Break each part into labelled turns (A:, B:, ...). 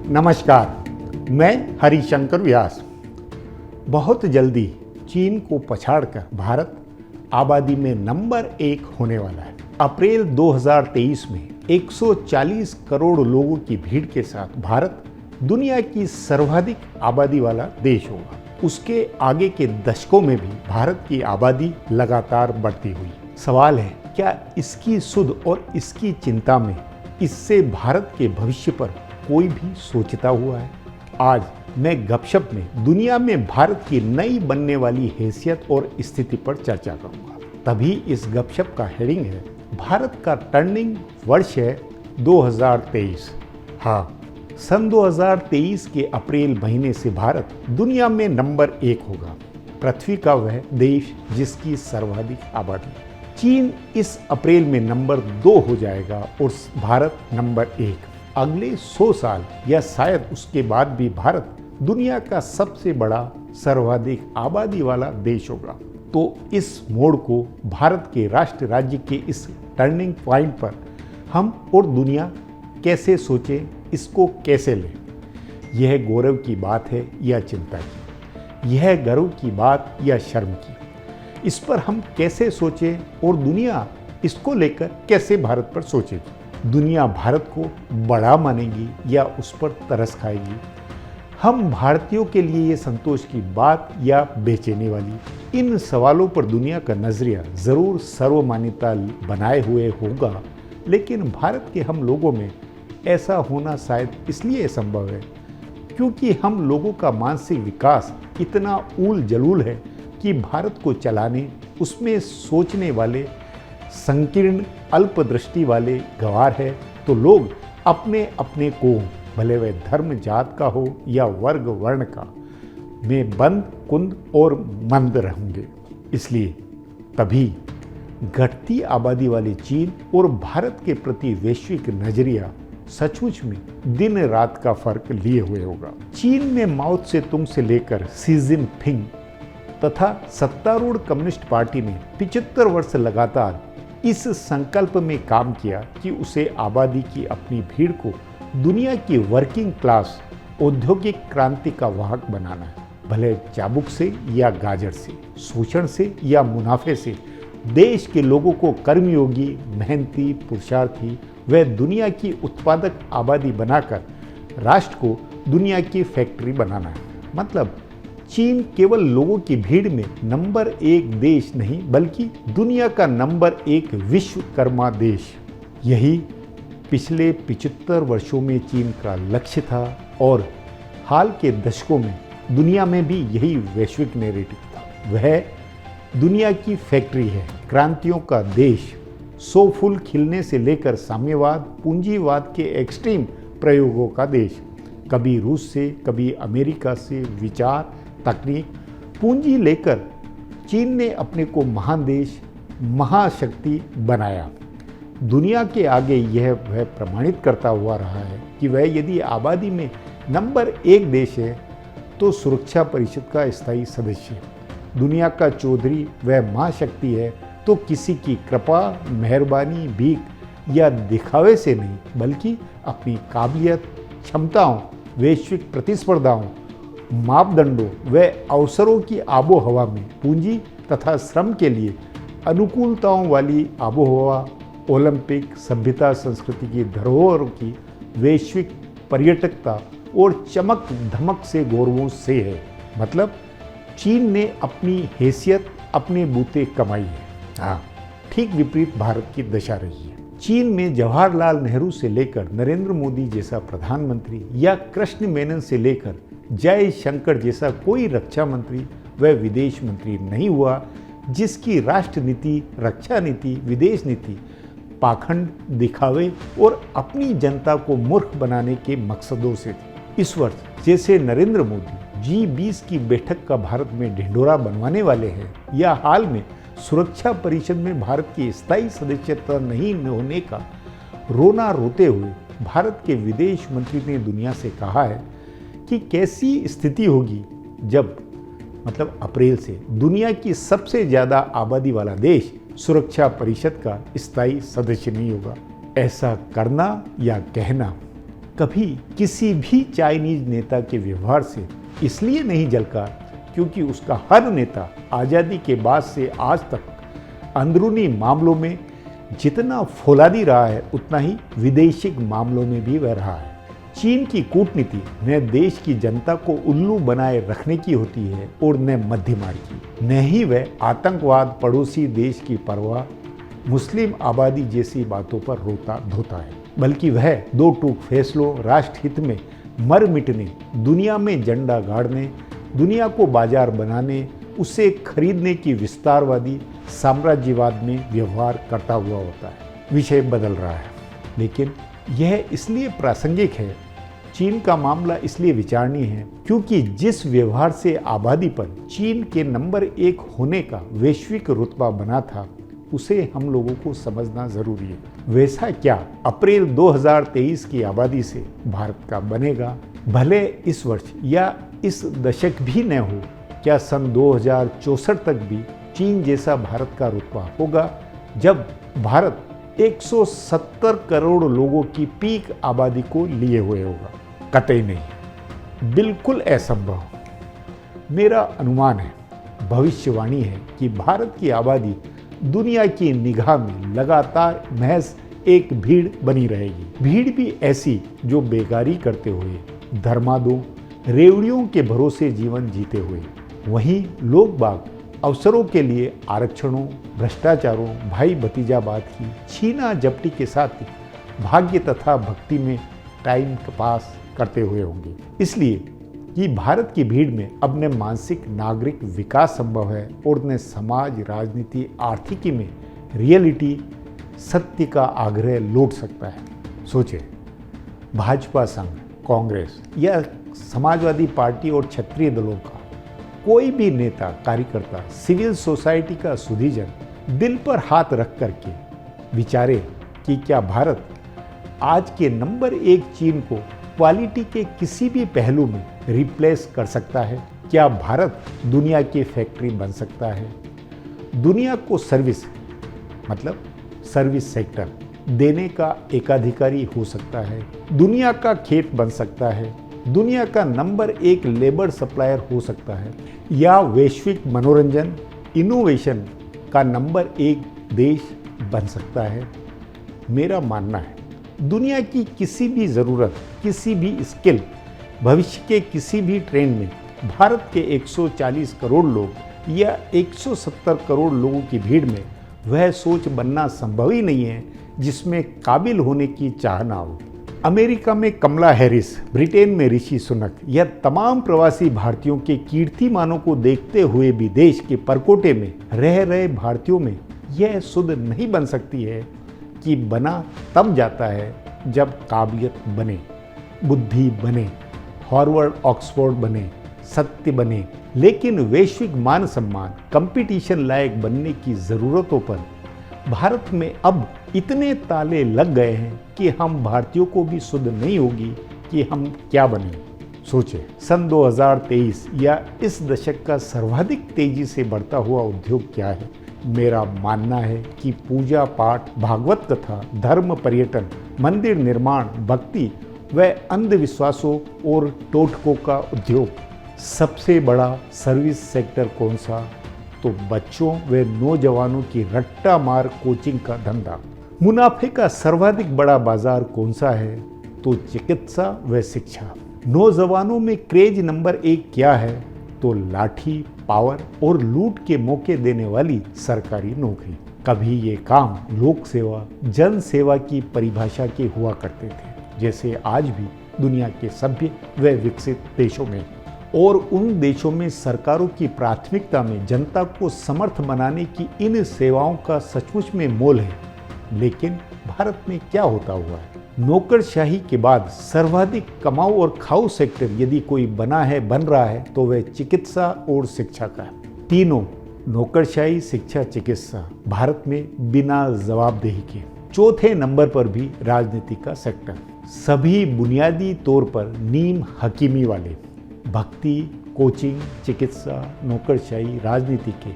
A: नमस्कार, मैं हरिशंकर व्यास। बहुत जल्दी चीन को पछाड़कर भारत आबादी में नंबर 1 होने वाला है। अप्रैल 2023 में 140 करोड़ लोगों की भीड़ के साथ भारत दुनिया की सर्वाधिक आबादी वाला देश होगा। उसके आगे के दशकों में भी भारत की आबादी लगातार बढ़ती हुई। सवाल है, क्या इसकी सुध और इसकी चिंता में इससे भारत के भविष्य पर कोई भी सोचता हुआ है? आज मैं गपशप में दुनिया में भारत की नई बनने वाली हैसियत और स्थिति पर चर्चा करूंगा। तभी इस गपशप का हेडिंग है, भारत का टर्निंग वर्ष है 2023। हाँ, सन 2023 के अप्रैल महीने से भारत दुनिया में नंबर 1 होगा, पृथ्वी का वह देश जिसकी सर्वाधिक आबादी। चीन इस अप्रैल में नंबर 2 हो जाएगा और भारत नंबर 1। अगले 100 साल या शायद उसके बाद भी भारत दुनिया का सबसे बड़ा सर्वाधिक आबादी वाला देश होगा। तो इस मोड़ को, भारत के राष्ट्र राज्य के इस टर्निंग पॉइंट पर हम और दुनिया कैसे सोचें, इसको कैसे लें? यह गौरव की बात है या चिंता की? यह गर्व की बात या शर्म की? इस पर हम कैसे सोचें और दुनिया इसको लेकर कैसे भारत पर सोचेगी? दुनिया भारत को बड़ा मानेगी या उस पर तरस खाएगी? हम भारतीयों के लिए ये संतोष की बात या बेचैनी वाली? इन सवालों पर दुनिया का नजरिया जरूर सर्वमान्यता बनाए हुए होगा, लेकिन भारत के हम लोगों में ऐसा होना शायद इसलिए संभव है क्योंकि हम लोगों का मानसिक विकास इतना ऊल जलूल है कि भारत को चलाने, उसमें सोचने वाले संकीर्ण अल्पदृष्टि वाले गंवार है। तो लोग अपने अपने को, भले वह धर्म जात का हो या वर्ग वर्ण का, में बंद कुंद और मंद रहेंगे। इसलिए तभी घटती आबादी वाले चीन और भारत के प्रति वैश्विक नजरिया सचमुच में दिन रात का फर्क लिए हुए होगा। चीन में माओ त्से तुंग से लेकर शी जिनपिंग तथा सत्तारूढ़ कम्युनिस्ट पार्टी ने 75 वर्ष लगातार इस संकल्प में काम किया कि उसे आबादी की अपनी भीड़ को दुनिया की वर्किंग क्लास औद्योगिक क्रांति का वाहक बनाना है। भले चाबुक से या गाजर से, शोषण से या मुनाफे से देश के लोगों को कर्मयोगी, मेहनती, पुरुषार्थी व दुनिया की उत्पादक आबादी बनाकर राष्ट्र को दुनिया की फैक्ट्री बनाना है। मतलब चीन केवल लोगों की भीड़ में नंबर 1 देश नहीं, बल्कि दुनिया का नंबर 1 विश्वकर्मा देश। यही पिछले 75 वर्षों में चीन का लक्ष्य था और हाल के दशकों में दुनिया में भी यही वैश्विक नैरेटिव था। वह दुनिया की फैक्ट्री है, क्रांतियों का देश, 100 फूल खिलने से लेकर साम्यवाद, पूंजीवाद के एक्सट्रीम प्रयोगों का देश। कभी रूस से, कभी अमेरिका से विचार, तकनीक, पूंजी लेकर चीन ने अपने को महान देश, महाशक्ति बनाया। दुनिया के आगे यह वह प्रमाणित करता हुआ रहा है कि वह यदि आबादी में नंबर 1 देश है तो सुरक्षा परिषद का स्थायी सदस्य है। दुनिया का चौधरी वह महाशक्ति है तो किसी की कृपा, मेहरबानी, भीख या दिखावे से नहीं, बल्कि अपनी काबिलियत, क्षमताओं, वैश्विक प्रतिस्पर्धाओं, मापदंडों व अवसरों की आबो हवा में पूंजी तथा श्रम के लिए अनुकूलताओं वाली आबो हवा, ओलंपिक, सभ्यता, संस्कृति की धरोहरों की वैश्विक पर्यटकता और चमक धमक से गौरवों से है। मतलब चीन ने अपनी हैसियत अपने बूते कमाई है। हाँ, ठीक विपरीत भारत की दशा रही है। चीन में जवाहरलाल नेहरू से लेकर नरेंद्र मोदी जैसा प्रधानमंत्री या कृष्ण मेनन से लेकर जय शंकर जैसा कोई रक्षा मंत्री व विदेश मंत्री नहीं हुआ जिसकी राष्ट्र नीति, रक्षा नीति, विदेश नीति पाखंड, दिखावे और अपनी जनता को मूर्ख बनाने के मकसदों से थी। इस वर्ष जैसे नरेंद्र मोदी G20 की बैठक का भारत में ढिंढोरा बनवाने वाले हैं, या हाल में सुरक्षा परिषद में भारत की स्थायी सदस्यता नहीं होने का रोना रोते हुए भारत के विदेश मंत्री ने दुनिया से कहा है कि कैसी स्थिति होगी जब, मतलब अप्रैल से, दुनिया की सबसे ज़्यादा आबादी वाला देश सुरक्षा परिषद का स्थायी सदस्य नहीं होगा। ऐसा करना या कहना कभी किसी भी चाइनीज नेता के व्यवहार से इसलिए नहीं जलका क्योंकि उसका हर नेता आज़ादी के बाद से आज तक अंदरूनी मामलों में जितना फौलादी रहा है उतना ही विदेशिक मामलों में भी वह रहा है। चीन की कूटनीति न देश की जनता को उल्लू बनाए रखने की होती है और न मध्यमार्ग की, न ही वह आतंकवाद, पड़ोसी देश की परवाह, मुस्लिम आबादी जैसी बातों पर रोता धोता है, बल्कि वह दो टूक फैसलों, राष्ट्र हित में मर मिटने, दुनिया में झंडा गाड़ने, दुनिया को बाजार बनाने, उसे खरीदने की विस्तारवादी साम्राज्यवाद में व्यवहार करता हुआ होता है। विषय बदल रहा है, लेकिन यह इसलिए प्रासंगिक है, चीन का मामला इसलिए विचारणीय है क्योंकि जिस व्यवहार से आबादी पर चीन के नंबर 1 होने का वैश्विक रुतबा बना था उसे हम लोगों को समझना जरूरी है। वैसा क्या अप्रैल 2023 की आबादी से भारत का बनेगा? भले इस वर्ष या इस दशक भी न हो, क्या सन 2064 तक भी चीन जैसा भारत का रुतबा होगा जब भारत 170 करोड़ लोगों की पीक आबादी को लिए हुए होगा? कतई नहीं, बिल्कुल असंभव। मेरा अनुमान है, भविष्यवाणी है कि भारत की आबादी दुनिया की निगाह में लगातार महज एक भीड़ बनी रहेगी। भीड़ भी ऐसी जो बेगारी करते हुए, धर्मादों, रेवड़ियों के भरोसे जीवन जीते हुए, वहीं लोग बाग अवसरों के लिए आरक्षणों, भ्रष्टाचारों, भाई भतीजावाद की छीना झपटी के साथ ही भाग्य तथा भक्ति में टाइम पास करते हुए होंगे। इसलिए कि भारत की भीड़ में अब न मानसिक नागरिक विकास संभव है और न समाज, राजनीति, आर्थिकी में रियलिटी, सत्य का आग्रह लौट सकता है। सोचे, भाजपा संघ, कांग्रेस या समाजवादी पार्टी और क्षेत्रीय दलों का कोई भी नेता, कार्यकर्ता, सिविल सोसाइटी का सुधीजन दिल पर हाथ रख करके विचारे कि क्या भारत आज के नंबर 1 चीन को क्वालिटी के किसी भी पहलू में रिप्लेस कर सकता है? क्या भारत दुनिया की फैक्ट्री बन सकता है? दुनिया को सर्विस, मतलब सर्विस सेक्टर देने का एकाधिकारी हो सकता है? दुनिया का खेत बन सकता है? दुनिया का नंबर 1 लेबर सप्लायर हो सकता है? या वैश्विक मनोरंजन, इनोवेशन का नंबर 1 देश बन सकता है? मेरा मानना है दुनिया की किसी भी ज़रूरत, किसी भी स्किल, भविष्य के किसी भी ट्रेंड में भारत के 140 करोड़ लोग या 170 करोड़ लोगों की भीड़ में वह सोच बनना संभव ही नहीं है जिसमें काबिल होने की चाह ना हो। अमेरिका में कमला हैरिस, ब्रिटेन में ऋषि सुनक या तमाम प्रवासी भारतीयों के कीर्तिमानों को देखते हुए भी देश के परकोटे में रह रहे भारतीयों में यह सुध नहीं बन सकती है कि बना तब जाता है जब काबिलियत बने, बुद्धि बने, हार्वर्ड ऑक्सफोर्ड बने, सत्य बने। लेकिन वैश्विक मान सम्मान, कंपटीशन लायक बनने की ज़रूरतों पर भारत में अब इतने ताले लग गए हैं कि हम भारतीयों को भी सुध नहीं होगी कि हम क्या बने। सोचे, सन 2023 या इस दशक का सर्वाधिक तेजी से बढ़ता हुआ उद्योग क्या है? मेरा मानना है कि पूजा पाठ, भागवत कथा, धर्म पर्यटन, मंदिर निर्माण, भक्ति व अंधविश्वासों और टोटकों का उद्योग। सबसे बड़ा सर्विस सेक्टर कौन सा? तो बच्चों व नौजवानों की रट्टा मार कोचिंग का धंधा। मुनाफे का सर्वाधिक बड़ा बाजार कौन सा है? तो चिकित्सा व शिक्षा। नौजवानों में क्रेज नंबर 1 क्या है? तो लाठी, पावर और लूट के मौके देने वाली सरकारी नौकरी। कभी ये काम लोक सेवा, जन सेवा की परिभाषा के हुआ करते थे, जैसे आज भी दुनिया के सभ्य व विकसित देशों में। और उन देशों में सरकारों की प्राथमिकता में जनता को समर्थ बनाने की इन सेवाओं का सचमुच में मोल है। लेकिन भारत में क्या होता हुआ है? नौकरशाही के बाद सर्वाधिक कमाऊ और खाऊ सेक्टर यदि कोई बना है, बन रहा है, तो वह चिकित्सा और शिक्षा का है। तीनों, नौकरशाही, शिक्षा, चिकित्सा, भारत में बिना जवाबदेही के। चौथे नंबर पर भी राजनीति का सेक्टर। सभी बुनियादी तौर पर नीम हकीमी वाले, भक्ति, कोचिंग, चिकित्सा, नौकरशाही, राजनीति के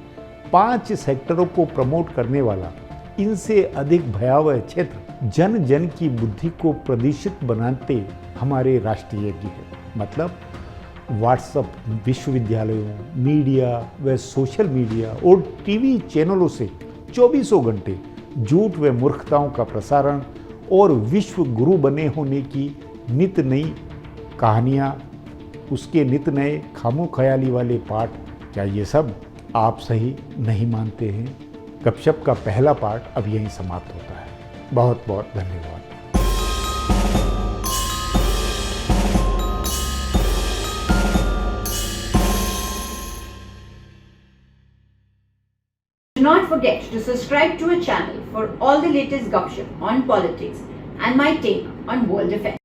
A: 5 सेक्टरों को प्रमोट करने वाला इनसे अधिक भयावह क्षेत्र जन जन की बुद्धि को प्रदूषित बनाते हमारे राष्ट्रयज्ञ हैं। मतलब व्हाट्सएप विश्वविद्यालयों, मीडिया व सोशल मीडिया और टीवी चैनलों से 24 घंटे झूठ व मूर्खताओं का प्रसारण और विश्व गुरु बने होने की नित नई कहानियाँ, उसके नित नए खामो ख्याली वाले पाठ, क्या ये सब आप सही नहीं मानते हैं? गपशप का पहला पार्ट अब यहीं समाप्त होता है। बहुत बहुत धन्यवाद।
B: Do not forget to subscribe to our channel for all the latest gossip on politics and my take on world affairs.